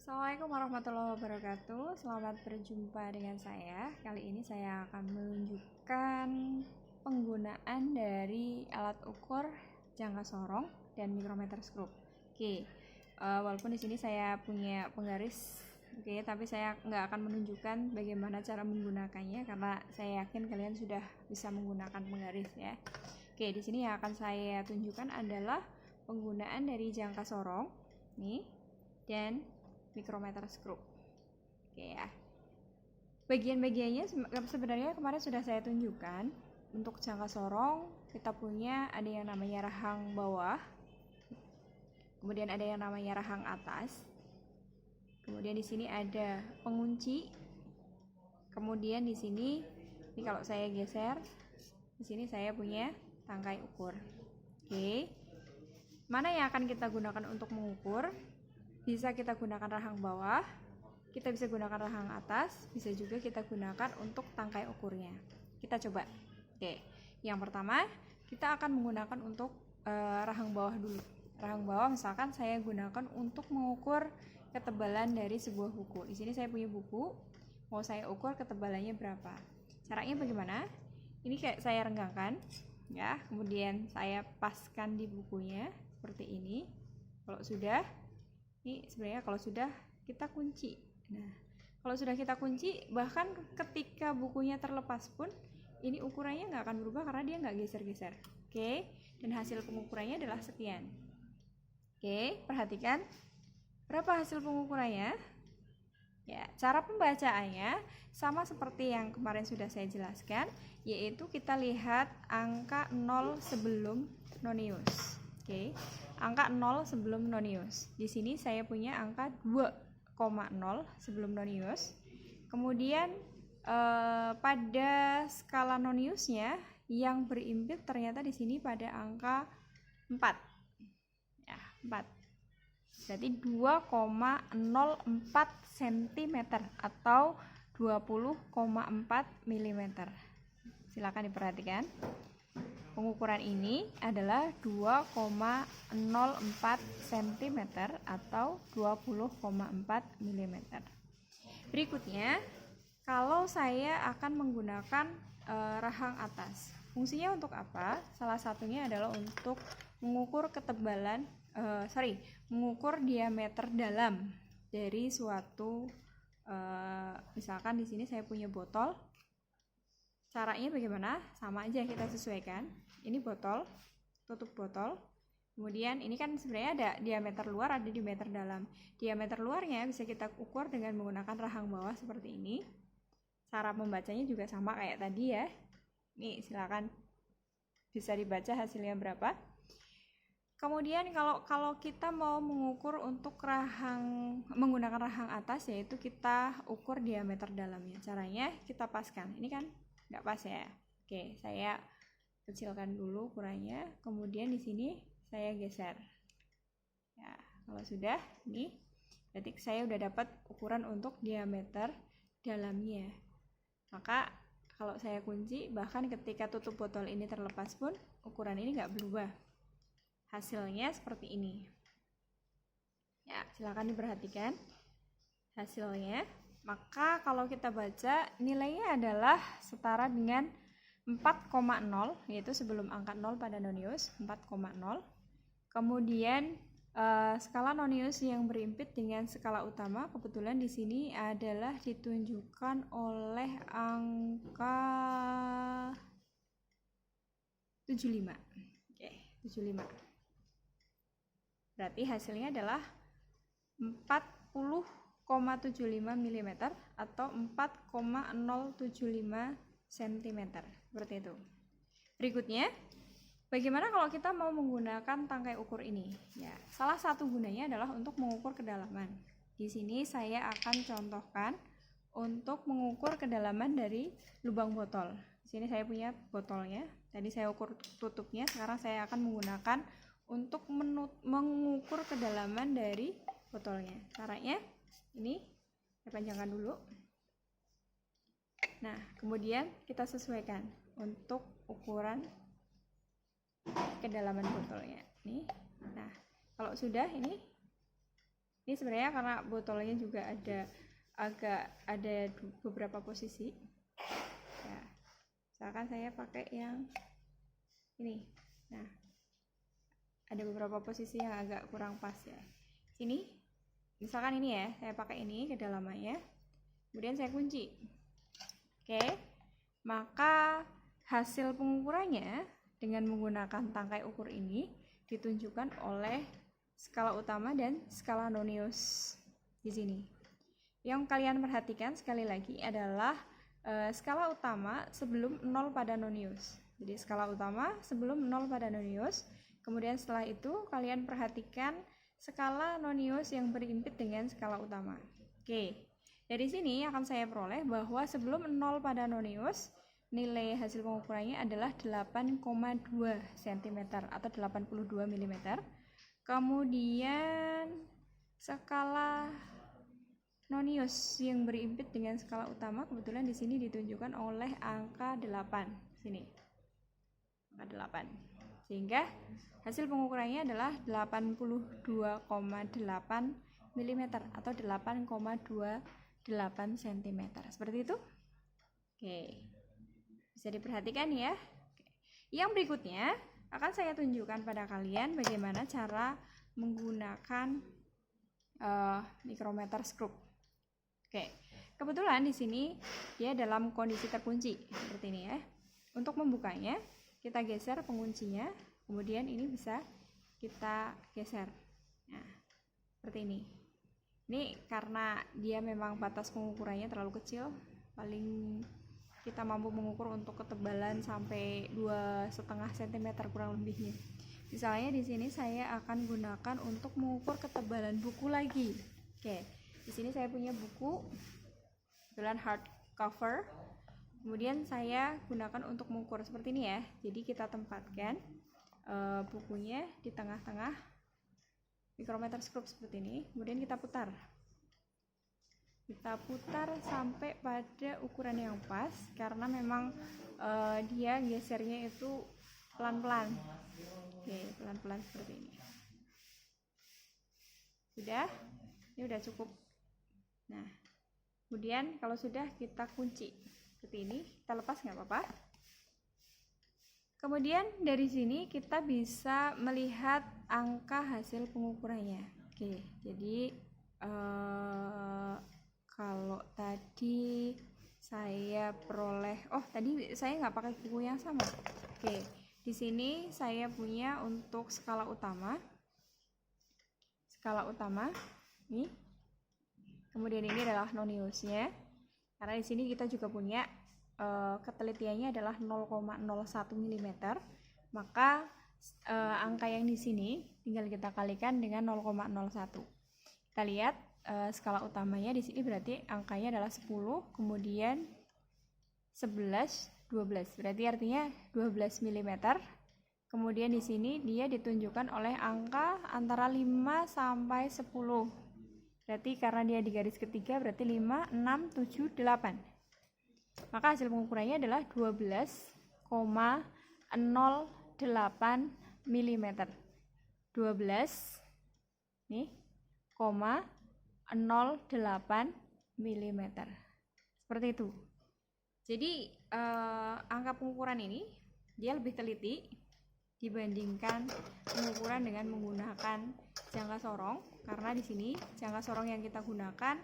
Assalamualaikum warahmatullahi wabarakatuh. Selamat berjumpa dengan saya. Kali ini saya akan menunjukkan penggunaan dari alat ukur jangka sorong dan mikrometer skrup. Walaupun di sini saya punya penggaris, tapi saya nggak akan menunjukkan bagaimana cara menggunakannya karena saya yakin kalian sudah bisa menggunakan penggaris ya. Di sini yang akan saya tunjukkan adalah penggunaan dari jangka sorong nih dan mikrometer skrup. Bagian-bagiannya sebenarnya kemarin sudah saya tunjukkan. Untuk jangka sorong kita punya ada yang namanya rahang bawah, kemudian ada yang namanya rahang atas, kemudian di sini ada pengunci, kemudian di sini ini kalau saya geser di sini saya punya tangkai ukur. Mana yang akan kita gunakan untuk mengukur? Bisa kita gunakan rahang bawah, kita bisa gunakan rahang atas, bisa juga kita gunakan untuk tangkai ukurnya. Kita coba. Yang pertama kita akan menggunakan untuk rahang bawah dulu. Rahang bawah misalkan saya gunakan untuk mengukur ketebalan dari sebuah buku. Di sini saya punya buku, mau saya ukur ketebalannya berapa. Caranya bagaimana? Ini kayak saya renggangkan, ya. Kemudian saya paskan di bukunya seperti ini. Kalau sudah ini sebenarnya kalau sudah kita kunci. Nah, kalau sudah kita kunci, bahkan ketika bukunya terlepas pun, ini ukurannya nggak akan berubah karena dia nggak geser-geser. Dan hasil pengukurannya adalah sekian. Perhatikan berapa hasil pengukurannya. Ya, cara pembacaannya sama seperti yang kemarin sudah saya jelaskan, yaitu kita lihat angka 0 sebelum nonius. Angka 0 sebelum nonius. Di sini saya punya angka 2,0 sebelum nonius. Kemudian pada skala noniusnya yang berimpit ternyata di sini pada angka 4. Ya, 4. Berarti 2,04 cm atau 20,4 mm. Silakan diperhatikan. Pengukuran ini adalah 2,04 cm atau 20,4 mm. Berikutnya, kalau saya akan menggunakan rahang atas. Fungsinya untuk apa? Salah satunya adalah untuk mengukur ketebalan, mengukur diameter dalam dari suatu, misalkan di sini saya punya botol. Caranya bagaimana? Sama aja, kita sesuaikan. Ini botol, tutup botol. Kemudian ini kan sebenarnya ada diameter luar, ada diameter dalam. Diameter luarnya bisa kita ukur dengan menggunakan rahang bawah seperti ini. Cara membacanya juga sama kayak tadi ya. Nih, silakan bisa dibaca hasilnya berapa. Kemudian kalau kita mau mengukur untuk menggunakan rahang atas, yaitu kita ukur diameter dalamnya. Caranya kita paskan. Ini kan nggak pas ya. Saya kecilkan dulu ukurannya, kemudian di sini saya geser. Ya, kalau sudah, ini berarti saya udah dapat ukuran untuk diameter dalamnya. Maka kalau saya kunci, bahkan ketika tutup botol ini terlepas pun ukuran ini nggak berubah. Hasilnya seperti ini. Ya, silakan diperhatikan hasilnya. Maka kalau kita baca, nilainya adalah setara dengan 4,0, yaitu sebelum angka 0 pada nonius, 4,0. Kemudian skala nonius yang berimpit dengan skala utama, kebetulan di sini adalah ditunjukkan oleh angka 75. 75. Berarti hasilnya adalah 40,75 mm atau 4,075 cm. Seperti itu. Berikutnya, bagaimana kalau kita mau menggunakan tangkai ukur ini? Ya, salah satu gunanya adalah untuk mengukur kedalaman. Di sini saya akan contohkan untuk mengukur kedalaman dari lubang botol. Di sini saya punya botolnya. Tadi saya ukur tutupnya, sekarang saya akan menggunakan untuk mengukur kedalaman dari botolnya. Caranya ini saya panjangkan dulu. Nah, kemudian kita sesuaikan untuk ukuran kedalaman botolnya. Nih. Nah, kalau sudah ini Ini sebenarnya karena botolnya juga ada beberapa posisi ya, misalkan saya pakai yang ini. Nah, ada beberapa posisi yang agak kurang pas ya. Sini misalkan ini ya, saya pakai ini kedalamannya, kemudian saya kunci. Oke, maka hasil pengukurannya dengan menggunakan tangkai ukur ini ditunjukkan oleh skala utama dan skala nonius di sini. Yang kalian perhatikan sekali lagi adalah skala utama sebelum 0 pada nonius. Jadi skala utama sebelum 0 pada nonius. Kemudian setelah itu kalian perhatikan skala nonius yang berimpit dengan skala utama. Oke, dari sini akan saya peroleh bahwa sebelum 0 pada nonius, nilai hasil pengukurannya adalah 8,2 cm atau 82 mm. Kemudian skala nonius yang berimpit dengan skala utama kebetulan di sini ditunjukkan oleh angka 8. Sini. Angka 8. Sehingga hasil pengukurannya adalah 82,8 mm atau 8,28 cm. Seperti itu. Oke. Bisa diperhatikan ya. Yang berikutnya akan saya tunjukkan pada kalian bagaimana cara menggunakan micrometer scope. Oke, kebetulan di sini dia dalam kondisi terkunci seperti ini ya. Untuk membukanya, kita geser penguncinya, kemudian ini bisa kita geser. Nah, seperti ini. Ini karena dia memang batas pengukurannya terlalu kecil, paling kita mampu mengukur untuk ketebalan sampai 2,5 cm kurang lebihnya. Misalnya di sini saya akan gunakan untuk mengukur ketebalan buku lagi. Oke, di sini saya punya buku, kebetulan hardcover. Kemudian saya gunakan untuk mengukur seperti ini ya. Jadi kita tempatkan bukunya di tengah-tengah micrometer scope seperti ini. Kemudian kita putar. Kita putar sampai pada ukuran yang pas karena memang dia gesernya itu pelan-pelan. Oke, pelan-pelan seperti ini. Sudah? Ini udah cukup. Nah, kemudian kalau sudah kita kunci seperti ini, kita lepas nggak apa-apa. Kemudian dari sini kita bisa melihat angka hasil pengukurannya. Oke, jadi kalau tadi saya peroleh, tadi saya nggak pakai buku yang sama. Oke, di sini saya punya untuk skala utama. Skala utama, nih. Kemudian ini adalah noniusnya. Karena di sini kita juga punya ketelitiannya adalah 0,01 mm. Maka angka yang di sini tinggal kita kalikan dengan 0,01. Kita lihat skala utamanya di sini berarti angkanya adalah 10, kemudian 11, 12. Berarti artinya 12 mm. Kemudian di sini dia ditunjukkan oleh angka antara 5 sampai 10. Berarti karena dia di garis ketiga berarti 5, 6, 7, 8. Maka hasil pengukurannya adalah 12,08 mm. 12 nih, 0,08 mm. Seperti itu. Jadi angka pengukuran ini dia lebih teliti dibandingkan pengukuran dengan menggunakan jangka sorong, karena di sini jangka sorong yang kita gunakan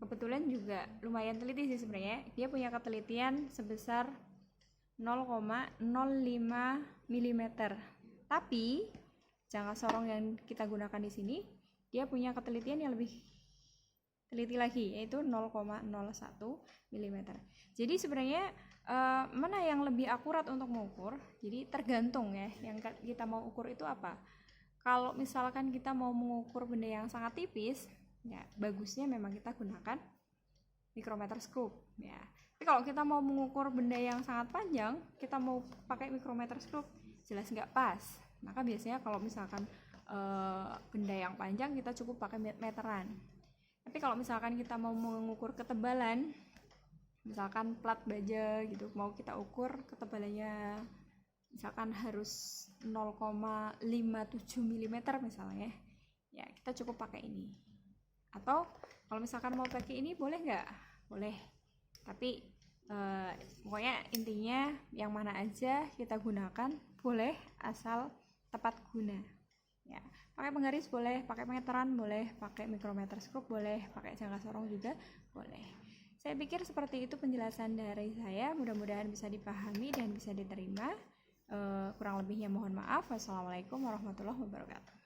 kebetulan juga lumayan teliti sih sebenarnya. Dia punya ketelitian sebesar 0,05 mm. Tapi jangka sorong yang kita gunakan di sini dia punya ketelitian yang lebih teliti lagi, yaitu 0,01 mm. Jadi sebenarnya mana yang lebih akurat untuk mengukur? Jadi tergantung ya, yang kita mau ukur itu apa. Kalau misalkan kita mau mengukur benda yang sangat tipis, ya bagusnya memang kita gunakan micrometer scope ya. Tapi kalau kita mau mengukur benda yang sangat panjang, kita mau pakai micrometer scope, jelas nggak pas. Maka biasanya kalau misalkan benda yang panjang kita cukup pakai meteran. Tapi kalau misalkan kita mau mengukur ketebalan, misalkan plat baja gitu, mau kita ukur ketebalannya misalkan harus 0,57 mm misalnya, ya kita cukup pakai ini. Atau kalau misalkan mau pakai ini boleh nggak? Boleh, tapi pokoknya intinya yang mana aja kita gunakan boleh, asal tepat guna ya. Pakai penggaris boleh, pakai meteran boleh, pakai mikrometer scope boleh, pakai jangka sorong juga boleh. Saya pikir seperti itu penjelasan dari saya, mudah-mudahan bisa dipahami dan bisa diterima. Kurang lebihnya mohon maaf. Wassalamualaikum warahmatullahi wabarakatuh.